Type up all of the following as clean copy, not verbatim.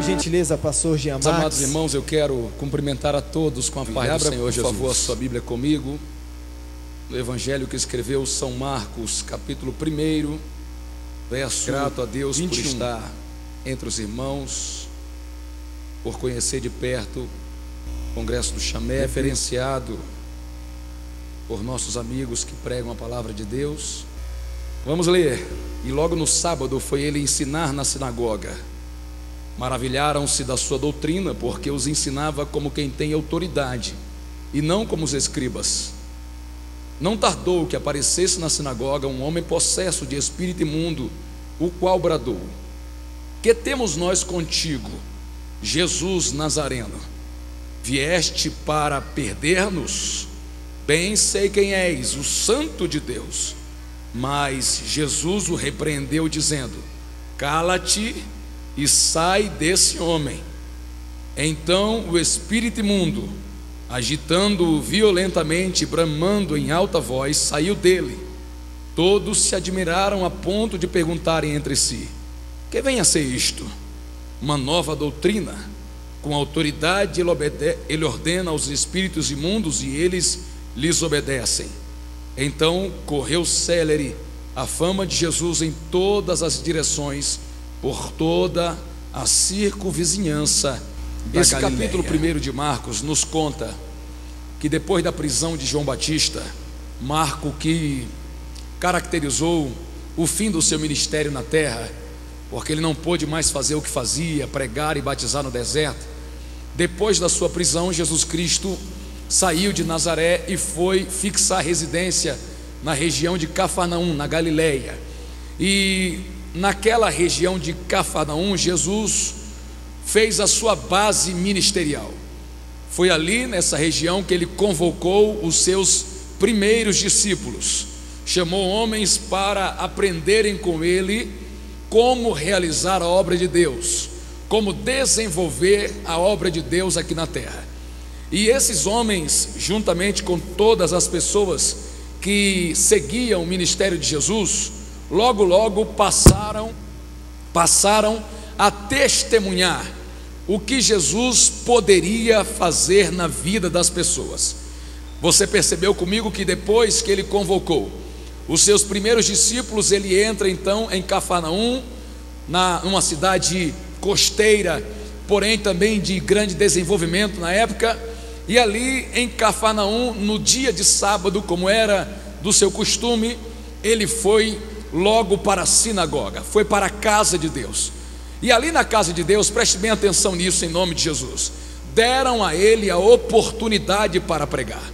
gentileza, pastor Jean Marques. Amados irmãos, eu quero cumprimentar a todos com a paz do Senhor Jesus. Por favor, a sua Bíblia comigo, no Evangelho que escreveu São Marcos, capítulo 1, verso. Grato a Deus 21. Por estar entre os irmãos, por conhecer de perto o Congresso do Chamé, referenciado por nossos amigos que pregam a palavra de Deus. Vamos ler. E logo no sábado foi ele ensinar na sinagoga. Maravilharam-se da sua doutrina, porque os ensinava como quem tem autoridade, e não como os escribas. Não tardou que aparecesse na sinagoga um homem possesso de espírito imundo, o qual bradou: que temos nós contigo, Jesus Nazareno? Vieste para perder-nos? Bem sei quem és, o Santo de Deus. Mas Jesus o repreendeu, dizendo: cala-te e sai desse homem. Então o espírito imundo, agitando-o violentamente, bramando em alta voz, saiu dele. Todos se admiraram a ponto de perguntarem entre si: que vem a ser isto? Uma nova doutrina? Com autoridade ele ordena aos espíritos imundos e eles lhes obedecem. Então correu célere a fama de Jesus em todas as direções, por toda a circunvizinhança da Esse Galileia. Capítulo 1 de Marcos nos conta que depois da prisão de João Batista, Marco, que caracterizou o fim do seu ministério na terra, porque ele não pôde mais fazer o que fazia, pregar e batizar no deserto. Depois da sua prisão, Jesus Cristo saiu de Nazaré e foi fixar residência na região de Cafarnaum, na Galileia. E naquela região de Cafarnaum, Jesus fez a sua base ministerial. Foi ali nessa região que ele convocou os seus primeiros discípulos, chamou homens para aprenderem com ele como realizar a obra de Deus, como desenvolver a obra de Deus aqui na terra. E esses homens, juntamente com todas as pessoas que seguiam o ministério de Jesus, logo passaram a testemunhar o que Jesus poderia fazer na vida das pessoas. Você percebeu comigo que depois que ele convocou os seus primeiros discípulos, ele entra então em Cafarnaum, numa cidade costeira, porém também de grande desenvolvimento na época. E ali em Cafarnaum, no dia de sábado, como era do seu costume, ele foi logo para a sinagoga, foi para a casa de Deus. E ali na casa de Deus, preste bem atenção nisso em nome de Jesus, deram a ele a oportunidade para pregar.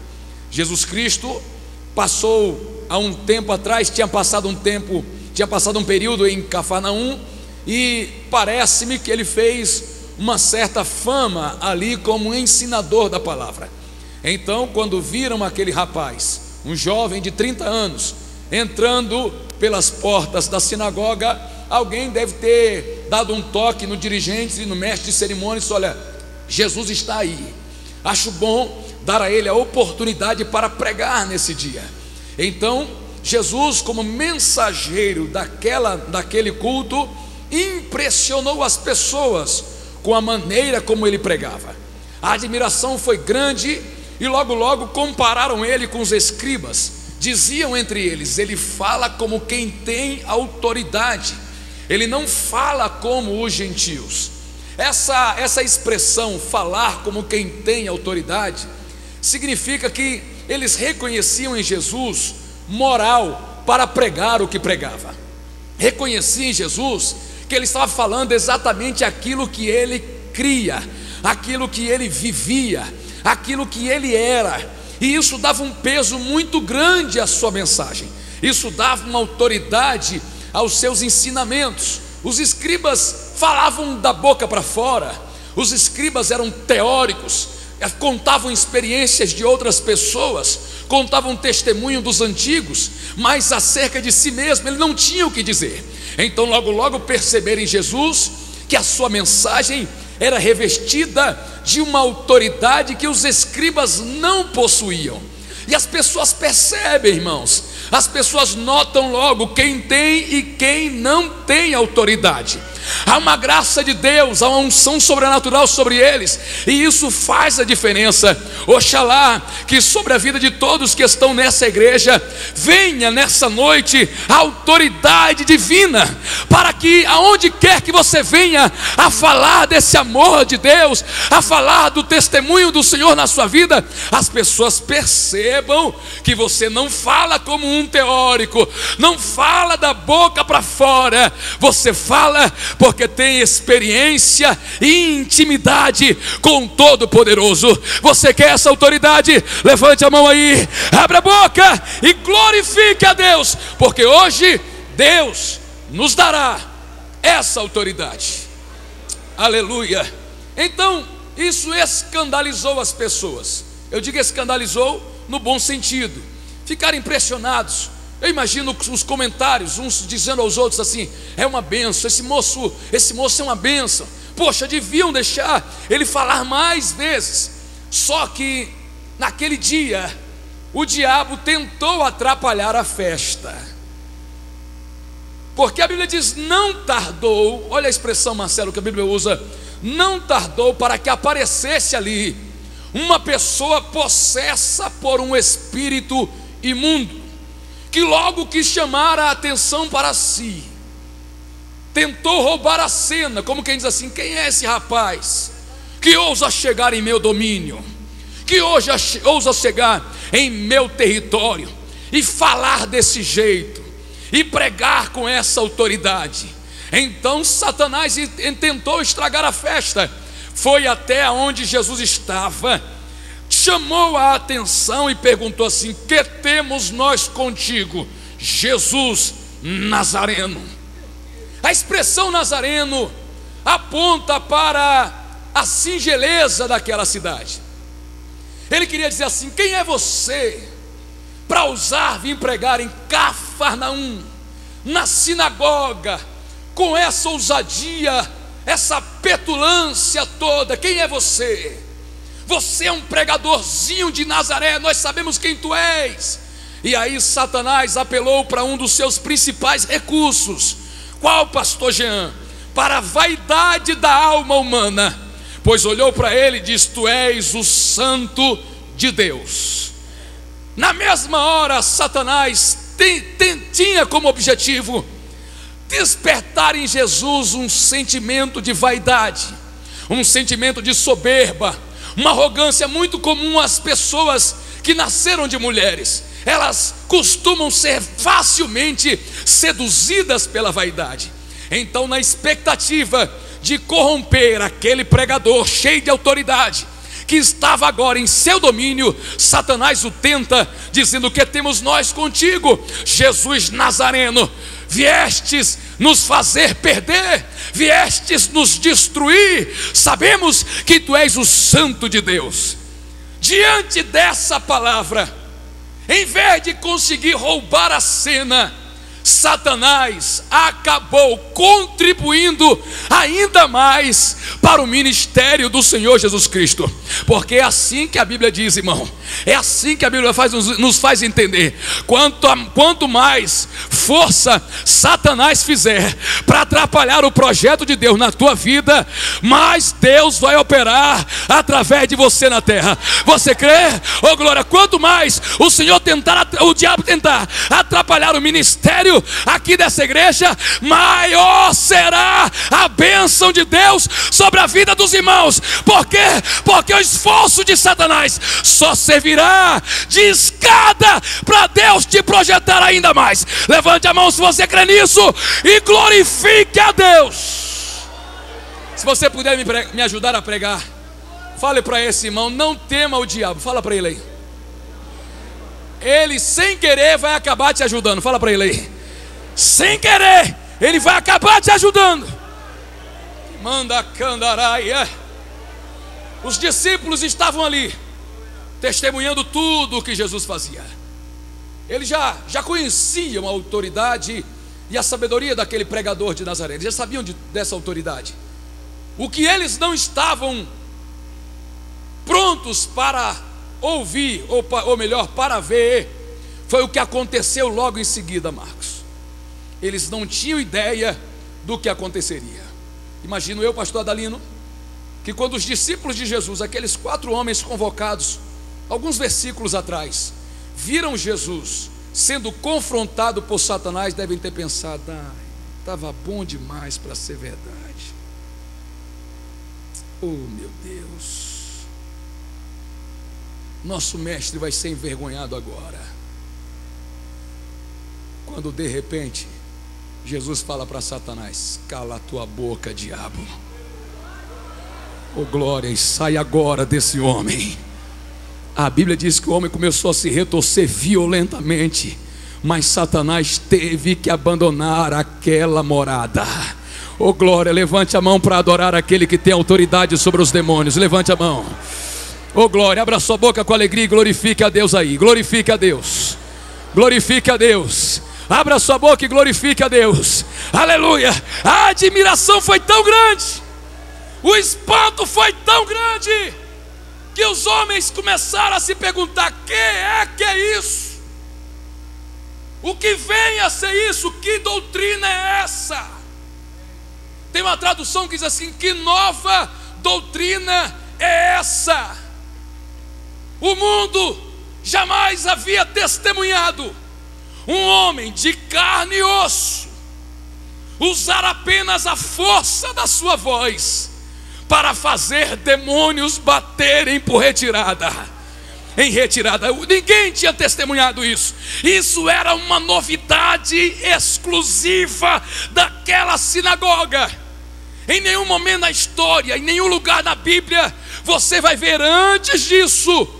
Jesus Cristo passou há um tempo atrás, tinha passado um período em Cafarnaum, e parece-me que ele fez uma certa fama ali como um ensinador da palavra. Então, quando viram aquele rapaz, um jovem de 30 anos, entrando pelas portas da sinagoga, alguém deve ter dado um toque no dirigente e no mestre de cerimônias: olha, Jesus está aí, acho bom dar a ele a oportunidade para pregar nesse dia. Então Jesus, como mensageiro daquele culto, impressionou as pessoas com a maneira como ele pregava. A admiração foi grande e logo compararam ele com os escribas. Diziam entre eles: ele fala como quem tem autoridade, ele não fala como os gentios. Essa expressão, falar como quem tem autoridade, significa que eles reconheciam em Jesus moral para pregar o que pregava. Reconheciam em Jesus que ele estava falando exatamente aquilo que ele cria, aquilo que ele vivia, aquilo que ele era. E isso dava um peso muito grande à sua mensagem, isso dava uma autoridade aos seus ensinamentos. Os escribas falavam da boca para fora, os escribas eram teóricos, contavam experiências de outras pessoas, contavam testemunho dos antigos, mas acerca de si mesmo ele não tinha o que dizer. Então logo perceberam em Jesus que a sua mensagem era revestida de uma autoridade que os escribas não possuíam. E as pessoas percebem, irmãos, as pessoas notam logo quem tem e quem não tem autoridade. Há uma graça de Deus, há uma unção sobrenatural sobre eles, e isso faz a diferença. Oxalá que sobre a vida de todos que estão nessa igreja venha nessa noite a autoridade divina, para que aonde quer que você venha a falar desse amor de Deus, a falar do testemunho do Senhor na sua vida, as pessoas percebam que você não fala como um teórico, não fala da boca para fora, você fala porque tem experiência e intimidade com o Todo-Poderoso. Você quer essa autoridade? Levante a mão aí, abre a boca e glorifique a Deus, porque hoje Deus nos dará essa autoridade. Aleluia. Então isso escandalizou as pessoas. Eu digo escandalizou no bom sentido, ficaram impressionados. Eu imagino os comentários, uns dizendo aos outros assim: é uma bênção, esse moço é uma bênção, poxa, deviam deixar ele falar mais vezes. Só que naquele dia o diabo tentou atrapalhar a festa, porque a Bíblia diz: não tardou, olha a expressão, Marcelo, que a Bíblia usa, não tardou para que aparecesse ali uma pessoa possessa por um espírito imundo, que logo quis chamar a atenção para si, tentou roubar a cena, como quem diz assim: quem é esse rapaz que ousa chegar em meu domínio, que ousa chegar em meu território e falar desse jeito e pregar com essa autoridade? Então Satanás tentou estragar a festa, foi até onde Jesus estava, chamou a atenção e perguntou assim: que temos nós contigo, Jesus Nazareno? A expressão Nazareno aponta para a singeleza daquela cidade. Ele queria dizer assim: quem é você para ousar vir pregar em Cafarnaum, na sinagoga, com essa ousadia, essa petulância toda? Quem é você? Você é um pregadorzinho de Nazaré, nós sabemos quem tu és. E aí Satanás apelou para um dos seus principais recursos. Qual, pastor Jean? Para a vaidade da alma humana, pois olhou para ele e disse: tu és o Santo de Deus. Na mesma hora Satanás tinha como objetivo despertar em Jesus um sentimento de vaidade, um sentimento de soberba, uma arrogância muito comum às pessoas que nasceram de mulheres. Elas costumam ser facilmente seduzidas pela vaidade. Então, na expectativa de corromper aquele pregador cheio de autoridade, que estava agora em seu domínio, Satanás o tenta, dizendo: que temos nós contigo, Jesus Nazareno? Viestes nos fazer perder, viestes nos destruir, sabemos que tu és o Santo de Deus. Diante dessa palavra, em vez de conseguir roubar a cena, Satanás acabou contribuindo ainda mais para o ministério do Senhor Jesus Cristo, porque é assim que a Bíblia diz, irmão, é assim que a Bíblia nos faz entender. Quanto mais força Satanás fizer para atrapalhar o projeto de Deus na tua vida, mais Deus vai operar através de você na terra. Você crê? Oh glória! Quanto mais o diabo tentar atrapalhar o ministério aqui dessa igreja, maior será a bênção de Deus sobre a vida dos irmãos. Por quê? Porque o esforço de Satanás só servirá de escada para Deus te projetar ainda mais. Levante a mão se você crê nisso e glorifique a Deus. Se você puder me ajudar a pregar, fale para esse irmão: não tema o diabo. Fala para ele aí. Ele sem querer vai acabar te ajudando. Fala para ele aí. Sem querer, ele vai acabar te ajudando. Manda candaraia. Os discípulos estavam ali, testemunhando tudo o que Jesus fazia. Eles já conheciam a autoridade e a sabedoria daquele pregador de Nazaré. Eles já sabiam dessa autoridade. O que eles não estavam prontos para ouvir, ou melhor, para ver, foi o que aconteceu logo em seguida, Marcos. Eles não tinham ideia do que aconteceria. Imagino eu, pastor Adalino, que quando os discípulos de Jesus, aqueles 4 homens convocados, alguns versículos atrás, viram Jesus sendo confrontado por Satanás, devem ter pensado: estava bom demais para ser verdade. Oh meu Deus, nosso mestre vai ser envergonhado agora, quando de repente Jesus fala para Satanás: cala a tua boca, diabo. Oh glória, e sai agora desse homem. A Bíblia diz que o homem começou a se retorcer violentamente, mas Satanás teve que abandonar aquela morada. Oh glória, levante a mão para adorar aquele que tem autoridade sobre os demônios. Levante a mão. Oh glória, abra sua boca com alegria e glorifique a Deus aí. Glorifique a Deus. Glorifique a Deus. Abra sua boca e glorifique a Deus. Aleluia. A admiração foi tão grande, o espanto foi tão grande, que os homens começaram a se perguntar: que é isso? O que vem a ser isso? Que doutrina é essa? Tem uma tradução que diz assim: que nova doutrina é essa? O mundo jamais havia testemunhado um homem de carne e osso usar apenas a força da sua voz para fazer demônios baterem por retirada. Em retirada, ninguém tinha testemunhado isso. Isso era uma novidade exclusiva daquela sinagoga. Em nenhum momento na história, em nenhum lugar na Bíblia, você vai ver antes disso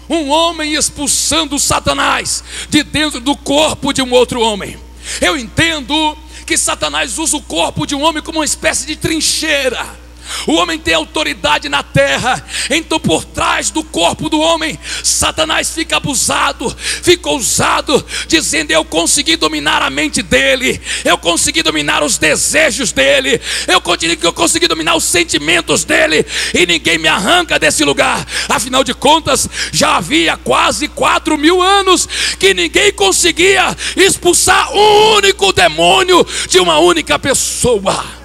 um homem expulsando Satanás de dentro do corpo de um outro homem. Eu entendo que Satanás usa o corpo de um homem como uma espécie de trincheira. O homem tem autoridade na terra, então por trás do corpo do homem, Satanás fica abusado, fica ousado, dizendo: eu consegui dominar a mente dele, eu consegui dominar os desejos dele, eu consegui dominar os sentimentos dele, e ninguém me arranca desse lugar. Afinal de contas, já havia quase 4.000 anos que ninguém conseguia expulsar um único demônio de uma única pessoa.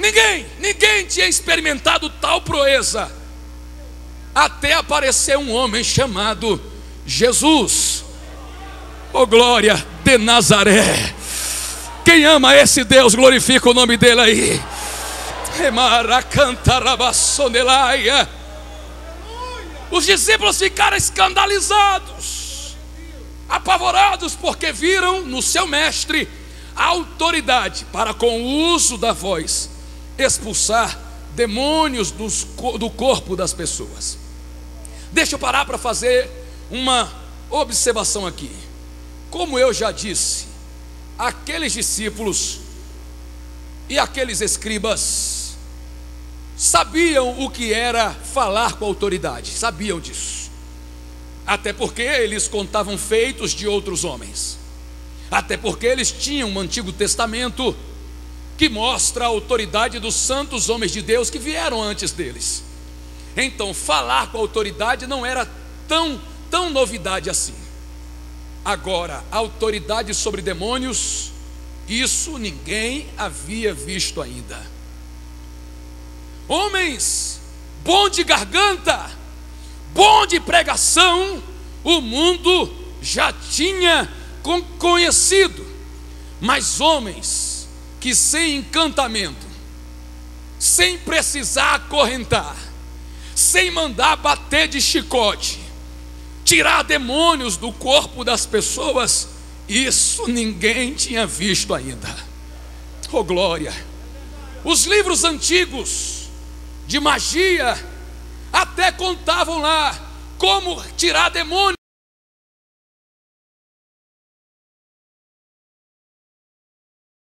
Ninguém tinha experimentado tal proeza, até aparecer um homem chamado Jesus. Oh glória, de Nazaré. Quem ama esse Deus, glorifica o nome dele aí. Os discípulos ficaram escandalizados, apavorados, porque viram no seu mestre a autoridade para, com o uso da voz, expulsar demônios do corpo das pessoas. Deixa eu parar para fazer uma observação aqui. Como eu já disse, aqueles discípulos e aqueles escribas sabiam o que era falar com autoridade, sabiam disso, até porque eles contavam feitos de outros homens, até porque eles tinham um Antigo Testamento que mostra a autoridade dos santos homens de Deus que vieram antes deles. Então falar com autoridade não era tão novidade assim. Agora, autoridade sobre demônios, isso ninguém havia visto ainda. Homens bom de garganta, bom de pregação, o mundo já tinha conhecido. Mas homens que sem encantamento, sem precisar acorrentar, sem mandar bater de chicote, tirar demônios do corpo das pessoas, isso ninguém tinha visto ainda. Oh glória! Os livros antigos de magia até contavam lá como tirar demônios